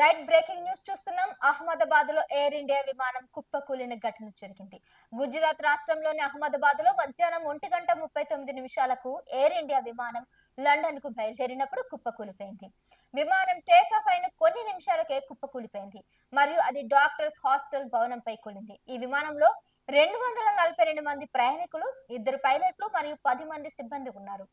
Right breaking news చూస్తున్నాం. అహ్మదాబాద్ లో air India విమానం కుప్పకూలిన ఘటన జరిగింది. గుజరాత్ రాష్ట్రంలోని అహ్మదాబాద్ లో మధ్యాహ్నం 1:39 ఎయిర్ ఇండియా విమానం లండన్ కు బయలుదేరినప్పుడు కుప్పకూలిపోయింది. విమానం టేక్ ఆఫ్ అయిన కొన్ని నిమిషాలకే కుప్పకూలిపోయింది మరియు అది డాక్టర్స్ హాస్టల్ భవనంపై కూలింది. ఈ విమానంలో 242 మంది ప్రయాణికులు, 2 పైలట్లు మరియు 10 మంది సిబ్బంది ఉన్నారు.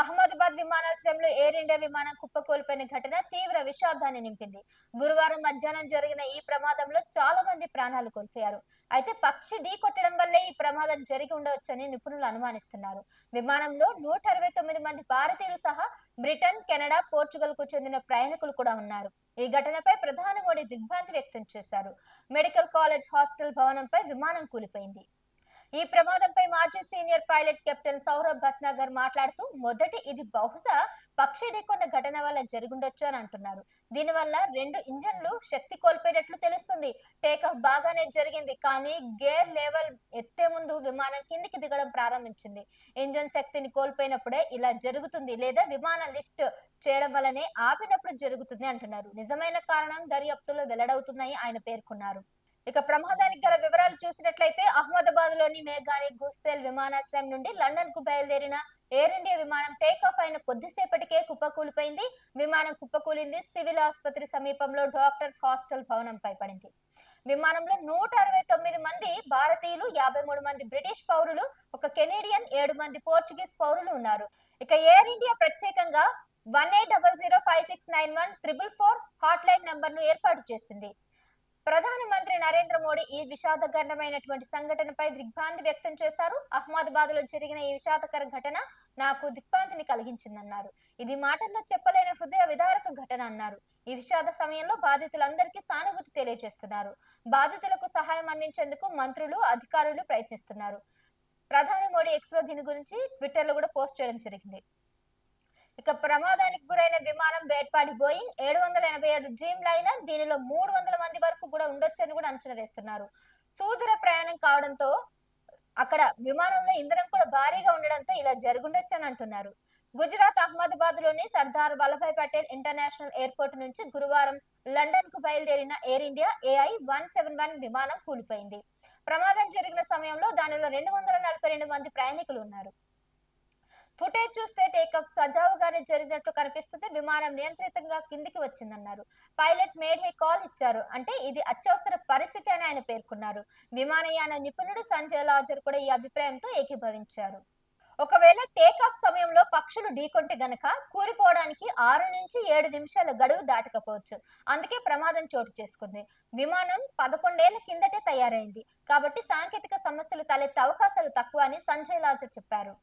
అహ్మదాబాద్ విమానాశ్రయంలో ఎయిర్ ఇండియా విమానం కుప్పకూలిపోయిన ఘటన తీవ్ర విషాదాన్ని నింపింది. గురువారం మధ్యాహ్నం జరిగిన ఈ ప్రమాదంలో చాలా మంది ప్రాణాలు కోల్పోయారు. అయితే పక్షి ఢీ కొట్టడం వల్లే ఈ ప్రమాదం జరిగి ఉండవచ్చని నిపుణులు అనుమానిస్తున్నారు. విమానంలో 169 మంది భారతీయులు సహా బ్రిటన్, కెనడా, పోర్చుగల్ కు చెందిన ప్రయాణికులు కూడా ఉన్నారు. ఈ ఘటనపై ప్రధాని మోడీ దిగ్భ్రాంతి వ్యక్తం చేశారు. మెడికల్ కాలేజ్ హాస్టల్ భవనంపై విమానం కూలిపోయింది. ఈ ప్రమాదంపై మాజీ senior pilot captain Saurabh Bhatnagar మాట్లాడుతూ, మొదటి ఇది బహుశా పక్షి ఢీకొన్న ఘటన వల్ల జరుగుండొచ్చు అని అంటున్నారు. దీనివల్ల 2 ఇంజన్లు శక్తి కోల్పోయినట్లు తెలుస్తుంది. టేకాఫ్ బాగానే జరిగింది, కానీ గేర్ లెవెల్ ఎత్తే ముందు విమానం కిందికి దిగడం ప్రారంభించింది. ఇంజన్ శక్తిని కోల్పోయినప్పుడే ఇలా జరుగుతుంది, లేదా విమానం లిఫ్ట్ చేయడం వల్లనే ఆపినప్పుడు జరుగుతుంది అంటున్నారు. నిజమైన కారణం దర్యాప్తులో వెల్లడవుతుందని ఆయన పేర్కొన్నారు. ఇక ప్రమాదానికి గల వివరాలు చూసినట్లయితే, అహ్మదాబాద్ లోని మేఘాని గుస్సేల్ విమానాశ్రయం నుండి లండన్ కు బయలుదేరిన ఎయిర్ ఇండియా విమానం టేక్ ఆఫ్ అయిన కొద్దిసేపటికే కుప్పకూలిపోయింది. విమానం కుప్పకూలింది సివిల్ ఆసుపత్రి సమీపంలో డాక్టర్స్ హాస్టల్ భవనంపై పడింది. విమానంలో 169 మంది భారతీయులు, 53 మంది బ్రిటిష్ పౌరులు, ఒక కెనేడియన్, 7 మంది పోర్చుగీస్ పౌరులు ఉన్నారు. ఇక ఎయిర్ ఇండియా ప్రత్యేకంగా 1800569144 హాట్ లైన్ నంబర్ ను ఏర్పాటు చేసింది. ప్రధానమంత్రి నరేంద్ర మోడీ ఈ విషాదకరమైనటువంటి సంఘటనపై దిగ్భ్రాంతి వ్యక్తం చేశారు. అహ్మదాబాద్ లో జరిగిన ఈ విషాదకర ఘటన నాకు దిగ్భ్రాంతిని కలిగించిందన్నారు. ఇది మాటల్లో చెప్పలేని హృదయ విదారక ఘటన అన్నారు. ఈ విషాద సమయంలో బాధితులందరికీ సానుభూతి తెలియజేస్తున్నారు. బాధితులకు సహాయం అందించేందుకు మంత్రులు, అధికారులు ప్రయత్నిస్తున్నారు. ప్రధాని మోడీ ఎక్స్ లో దీని గురించి ట్విట్టర్ లో కూడా పోస్ట్ చేయడం జరిగింది. ఇక ప్రమాదానికి గురైన విమానం వేట్పాడి బోయింగ్ 787 డ్రీమ్ లైనర్. దీనిలో 300 మంది వరకు కూడా ఉండొచ్చని కూడా అంచనా వేస్తున్నారు. సుదూర ప్రయాణం కావడంతో అక్కడ విమానంలో ఇంధనం కూడా భారీగా ఉండడంతో ఇలా జరుగుండొచ్చు అని అంటున్నారు. గుజరాత్ అహ్మదాబాద్ లోని సర్దార్ వల్లభాయ్ పటేల్ ఇంటర్నేషనల్ ఎయిర్పోర్ట్ నుంచి గురువారం లండన్ కు బయలుదేరిన ఎయిర్ ఇండియా AI-171 విమానం కూలిపోయింది. ప్రమాదం జరిగిన సమయంలో దానిలో 242 మంది ప్రయాణికులు ఉన్నారు. ఫుటేజ్ చూస్తే టేకాఫ్ సజావుగానే జరిగినట్లు కనిపిస్తుంది. విమానం నియంత్రితంగా కిందికి వచ్చిందన్నారు. పైలట్ మేడ్ హే కాల్ ఇచ్చారు, అంటే ఇది అత్యవసర పరిస్థితి అని ఆయన పేర్కొన్నారు. విమానయాన నిపుణుడు సంజయ్ లాజర్ కూడా ఈ అభిప్రాయంతో ఏకీభవించారు. ఒకవేళ టేకాఫ్ సమయంలో పక్షులు ఢీకొంటే గనక కూలిపోవడానికి 6 నుంచి 7 నిమిషాల గడువు దాటకపోవచ్చు. అందుకే ప్రమాదం చోటు చేసుకుంది. విమానం 11 ఏళ్ల కిందటే తయారైంది కాబట్టి సాంకేతిక సమస్యలు తలెత్తే అవకాశాలు తక్కువ అని సంజయ్ లాజర్ చెప్పారు.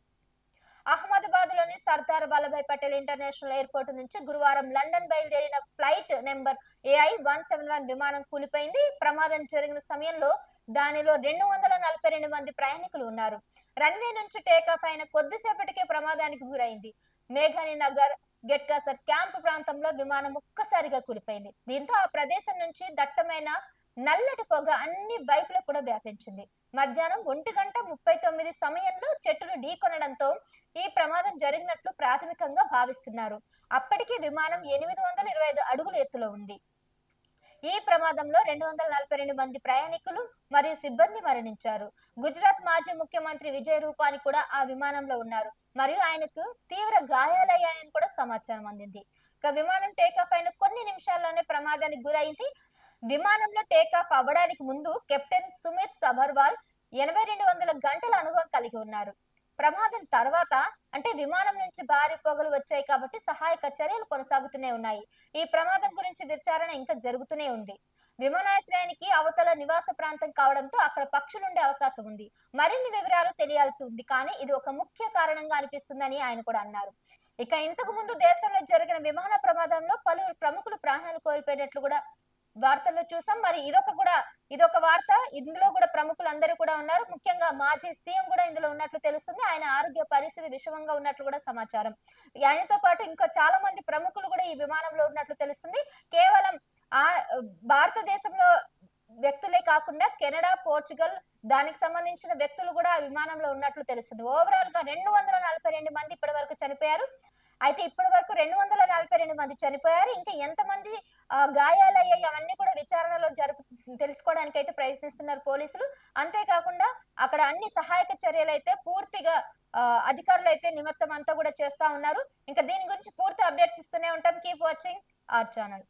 అహ్మదాబాద్ లోని సర్దార్ వల్లభాయ్ పటేల్ ఇంటర్నేషనల్ ఎయిర్పోర్ట్ నుంచి గురువారం లండన్ బయలుదేరిన ఫ్లైట్ నెంబర్ AI-171 విమానం కూలిపోయింది. ప్రమాదం జరిగిన సమయంలో దానిలో 242 మంది ప్రయాణికులు ఉన్నారు. రన్వే నుంచి టేకాఫ్ అయిన కొద్దిసేపటికే ప్రమాదానికి గురైంది. మేఘాని నగర్ గెట్కాసర్ క్యాంప్ ప్రాంతంలో విమానం ఒక్కసారిగా కూలిపోయింది. దీంతో ఆ ప్రదేశం నుంచి దట్టమైన నల్లటి పొగ అన్ని వైపులకు కూడా వ్యాపించింది. మధ్యాహ్నం 1:39 సమయంలో చెట్టును ఢీకొనడంతో ఈ ప్రమాదం జరిగినట్లు ప్రాథమికంగా భావిస్తున్నారు. అప్పటికే విమానం 825 అడుగుల ఎత్తులో ఉంది. ఈ ప్రమాదంలో 242 మంది ప్రయాణికులు మరియు సిబ్బంది మరణించారు. గుజరాత్ మాజీ ముఖ్యమంత్రి విజయ్ రూపాని కూడా ఆ విమానంలో ఉన్నారు మరియు ఆయనకు తీవ్ర గాయాలయ్యాయని కూడా సమాచారం అందింది. ఇక విమానం టేకాఫ్ అయిన కొన్ని నిమిషాల్లోనే ప్రమాదానికి గురైంది. విమానంలో టేకాఫ్ అవ్వడానికి ముందు కెప్టెన్ సుమిత్ సబర్వాల్ 8200 గంటల అనుభవం కలిగి ఉన్నారు. ప్రమాదం తర్వాత, అంటే విమానం నుంచి భారీ పొగలు వచ్చాయి కాబట్టి సహాయక చర్యలు కొనసాగుతూనే ఉన్నాయి. ఈ ప్రమాదం గురించి విచారణ ఇంకా జరుగుతూనే ఉంది. విమానాశ్రయానికి అవతల నివాస ప్రాంతం కావడంతో అక్కడ పక్షులుండే అవకాశం ఉంది. మరిన్ని వివరాలు తెలియాల్సి ఉంది, కానీ ఇది ఒక ముఖ్య కారణంగా అనిపిస్తుందని ఆయన కూడా అన్నారు. ఇక ఇంతకు ముందు దేశంలో జరిగిన విమాన ప్రమాదంలో పలువురు ప్రముఖులు ప్రాణాలు కోల్పోయినట్లు కూడా వార్తల్లో చూసాం. మరి ఇదొక వార్త. ఇందులో కూడా ప్రముఖులు అందరూ కూడా ఉన్నారు. ముఖ్యంగా మాజీ సీఎం కూడా ఇందులో ఉన్నట్లు తెలుస్తుంది. ఆయన ఆరోగ్య పరిస్థితి విషమంగా ఉన్నట్లు కూడా సమాచారం. ఆయనతో పాటు ఇంకా చాలా మంది ప్రముఖులు కూడా ఈ విమానంలో ఉన్నట్లు తెలుస్తుంది. కేవలం ఆ భారతదేశంలో వ్యక్తులే కాకుండా కెనడా, పోర్చుగల్ దానికి సంబంధించిన వ్యక్తులు కూడా ఆ విమానంలో ఉన్నట్లు తెలుస్తుంది. ఓవరాల్ గా 242 మంది ఇప్పటి వరకు చనిపోయారు. అయితే ఇప్పటి వరకు 242 మంది చనిపోయారు. ఇంకా ఎంతమంది గాయాలయ్యాయి అవన్నీ కూడా విచారణలో తెలుసుకోవడానికి అయితే ప్రయత్నిస్తున్నారు పోలీసులు. అంతేకాకుండా అక్కడ అన్ని సహాయక చర్యలైతే పూర్తిగా అధికారులైతే నిమిత్తం అంతా కూడా చేస్తా ఉన్నారు. ఇంకా దీని గురించి పూర్తి అప్డేట్స్ ఇస్తూనే ఉంటాం. Keep watching our channel.